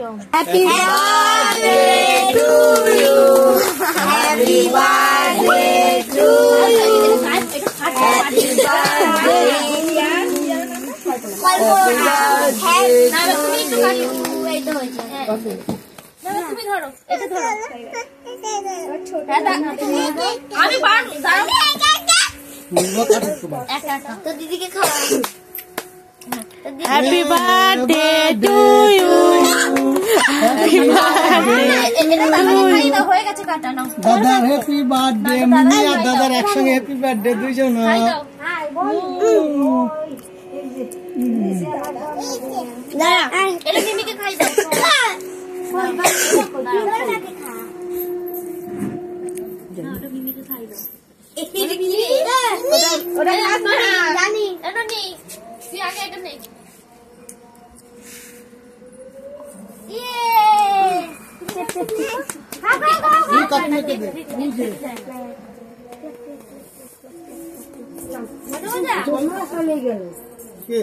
Happy birthday to you. Happy birthday to you. Happy birthday. তুমি ধরো এটা ধরো আমি পারবো দাঁড়াও তো দিদিকে খাওয়া Happy birthday to you. Happy birthday. হয়ে গেছে কাটা নাও দাদা হ্যাপি বার্থডে মিমি আর দাদার একসঙ্গে হ্যাপি বার্থডে দুইজন এটা মিমিকে খাই দাও মিমিকে খাই দাও ওটা জানি এটা নেই তুই আগে এটা নেই কে